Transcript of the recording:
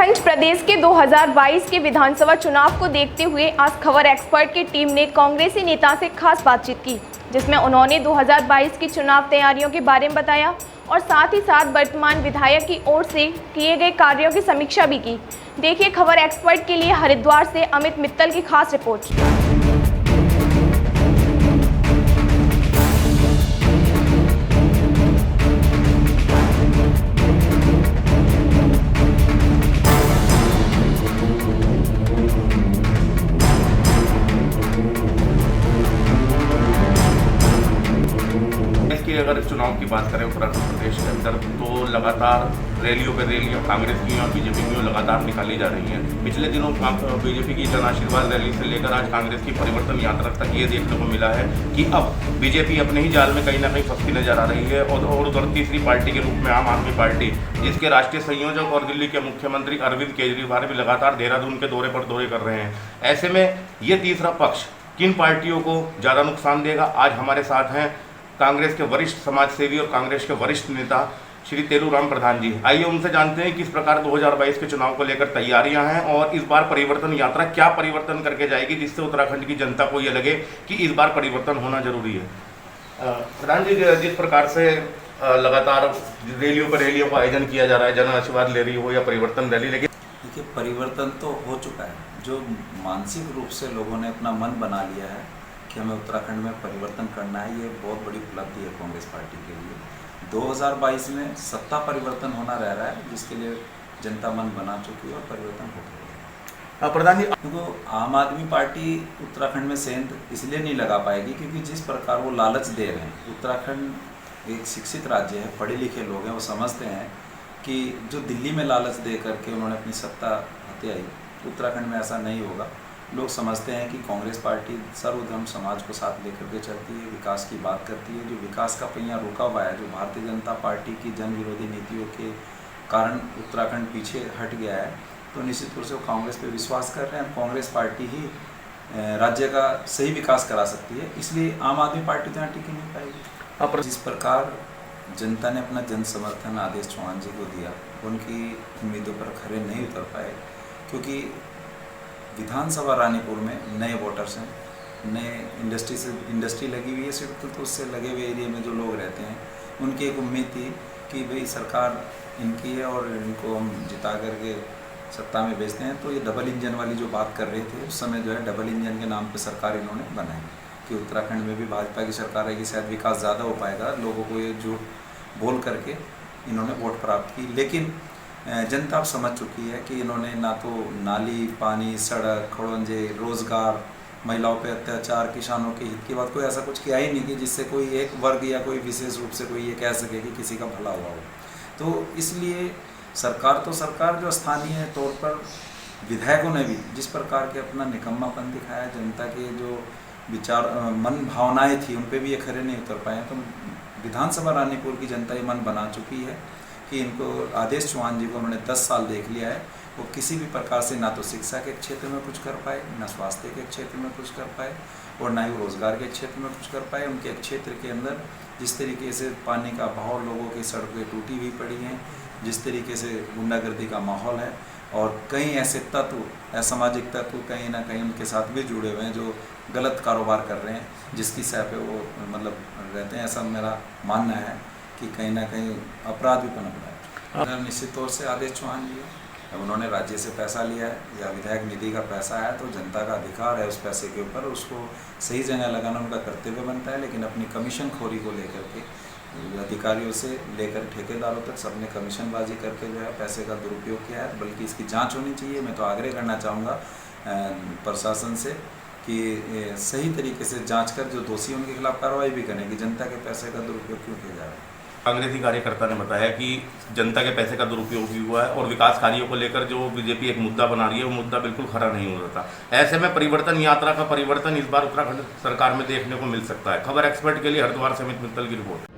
उत्तराखंड प्रदेश के 2022 के विधानसभा चुनाव को देखते हुए आज खबर एक्सपर्ट की टीम ने कांग्रेसी नेता से खास बातचीत की, जिसमें उन्होंने 2022 की चुनाव तैयारियों के बारे में बताया और साथ ही साथ वर्तमान विधायक की ओर से किए गए कार्यों की समीक्षा भी की। देखिए खबर एक्सपर्ट के लिए हरिद्वार से अमित मित्तल की खास रिपोर्ट। अगर चुनाव की बात करें उत्तराखंड प्रदेश के अंदर तो लगातार रैलियों पर रैलियाँ कांग्रेस की और बीजेपी की लगातार निकाली जा रही हैं। पिछले दिनों बीजेपी की जन आशीर्वाद रैली से लेकर आज कांग्रेस की परिवर्तन यात्रा तक ये देखने को मिला है कि अब बीजेपी अपने ही जाल में कहीं ना कहीं फंसती नजर आ रही है और उधर तीसरी पार्टी के रूप में आम आदमी पार्टी, जिसके राष्ट्रीय संयोजक और दिल्ली के मुख्यमंत्री अरविंद केजरीवाल भी लगातार देहरादून के दौरे पर दौरे कर रहे हैं। ऐसे में ये तीसरा पक्ष किन पार्टियों को ज़्यादा नुकसान देगा, आज हमारे साथ हैं कांग्रेस के वरिष्ठ समाज सेवी और कांग्रेस के वरिष्ठ नेता श्री तेलूराम प्रधान जी। आइए उनसे जानते हैं किस प्रकार 2022 के चुनाव को लेकर तैयारियां हैं और इस बार परिवर्तन यात्रा क्या परिवर्तन करके जाएगी, जिससे उत्तराखंड की जनता को यह लगे कि इस बार परिवर्तन होना जरूरी है। प्रधान जी, जिस प्रकार से लगातार रैलियों पर रैलियों का आयोजन किया जा रहा है, जन आशीर्वाद रैली हो या परिवर्तन रैली, लेकिन देखिए परिवर्तन तो हो चुका है। जो मानसिक रूप से लोगों ने अपना मन बना लिया है कि हमें उत्तराखंड में परिवर्तन करना है, ये बहुत बड़ी उपलब्धि है कांग्रेस पार्टी के लिए। 2022 में सत्ता परिवर्तन होना रह रहा है, जिसके लिए जनता मन बना चुकी है और परिवर्तन हो गया है। प्रधान जी, क्योंकि आम आदमी पार्टी उत्तराखंड में सेंध इसलिए नहीं लगा पाएगी क्योंकि जिस प्रकार वो लालच दे रहे हैं, उत्तराखंड एक शिक्षित राज्य है, पढ़े लिखे लोग हैं, वो समझते हैं कि जो दिल्ली में लालच दे करके उन्होंने अपनी सत्ता हथियाई, उत्तराखंड में ऐसा नहीं होगा। लोग समझते हैं कि कांग्रेस पार्टी सर्वधर्म समाज को साथ लेकर के चलती है, विकास की बात करती है। जो विकास का पहिया रुका हुआ है, जो भारतीय जनता पार्टी की जन विरोधी नीतियों के कारण उत्तराखंड पीछे हट गया है, तो निश्चित रूप से वो कांग्रेस पे विश्वास कर रहे हैं। कांग्रेस पार्टी ही राज्य का सही विकास करा सकती है, इसलिए आम आदमी पार्टी तो यहाँ टिक नहीं पाएगी। जिस प्रकार जनता ने अपना जन समर्थन आदेश चौहान जी को दिया, उनकी उम्मीदों पर खरे नहीं उतर पाए, क्योंकि विधानसभा रानीपुर में नए वोटर्स हैं, नए इंडस्ट्री लगी हुई है सिर्फ, तो उससे लगे हुए एरिया में जो लोग रहते हैं, उनकी एक उम्मीद थी कि भाई सरकार इनकी है और इनको हम जिता करके सत्ता में भेजते हैं। तो ये डबल इंजन वाली जो बात कर रहे थे, उस समय जो है डबल इंजन के नाम पे सरकार इन्होंने बनाई कि उत्तराखंड में भी भाजपा की सरकार है कि शायद विकास ज़्यादा हो पाएगा, लोगों को ये झूठ बोल करके इन्होंने वोट प्राप्त की। लेकिन जनता अब समझ चुकी है कि इन्होंने ना तो नाली, पानी, सड़क, खड़ंजे, रोजगार, महिलाओं पे अत्याचार, किसानों के हित की बात, कोई ऐसा कुछ किया ही नहीं कि जिससे कोई एक वर्ग या कोई विशेष रूप से कोई ये कह सके कि किसी का भला हुआ हो। तो इसलिए सरकार तो सरकार, जो स्थानीय तौर पर विधायकों ने भी जिस प्रकार के अपना निकम्मापन दिखाया, जनता के जो विचार मन भावनाएँ थी उन पर भी ये खरे नहीं उतर पाए। तो विधानसभा रानीपुर की जनता ये मन बना चुकी है कि इनको आदेश चौहान जी को उन्होंने 10 साल देख लिया है, वो किसी भी प्रकार से ना तो शिक्षा के क्षेत्र में कुछ कर पाए, ना स्वास्थ्य के क्षेत्र में कुछ कर पाए, और ना ही रोजगार के क्षेत्र में कुछ कर पाए। उनके क्षेत्र के अंदर जिस तरीके से पानी का बहाव, लोगों की सड़कें टूटी हुई पड़ी हैं, जिस तरीके से गुंडागर्दी का माहौल है, और कई ऐसे तत्व, असामाजिक तत्व कहीं ना कहीं उनके साथ भी जुड़े हुए हैं जो गलत कारोबार कर रहे हैं, जिसकी सह पे वो मतलब रहते हैं। ऐसा मेरा मानना है कि कहीं ना कहीं अपराध भी पनप रहा है। निश्चित तौर से आदेश चौहान जी, उन्होंने राज्य से पैसा लिया है या विधायक निधि का पैसा है, तो जनता का अधिकार है उस पैसे के ऊपर, उसको सही जगह लगाना उनका कर्तव्य बनता है। लेकिन अपनी कमीशन खोरी को लेकर के अधिकारियों से लेकर ठेकेदारों तक सबने कमीशनबाजी करके जो है पैसे का दुरुपयोग किया है, बल्कि इसकी जाँच होनी चाहिए। मैं तो आग्रह करना चाहूँगा प्रशासन से कि सही तरीके से जांच कर जो दोषी उनके खिलाफ कार्रवाई भी करें कि जनता के पैसे का दुरुपयोग क्यों किया जा रहा है। कांग्रेसी कार्यकर्ता ने बताया कि जनता के पैसे का दुरुपयोग भी हुआ है और विकास कार्यों को लेकर जो बीजेपी एक मुद्दा बना रही है, वो मुद्दा बिल्कुल खरा नहीं हो रहा था। ऐसे में परिवर्तन यात्रा का परिवर्तन इस बार उत्तराखंड सरकार में देखने को मिल सकता है। खबर एक्सपर्ट के लिए हरिद्वार से अमित मित्तल की रिपोर्ट।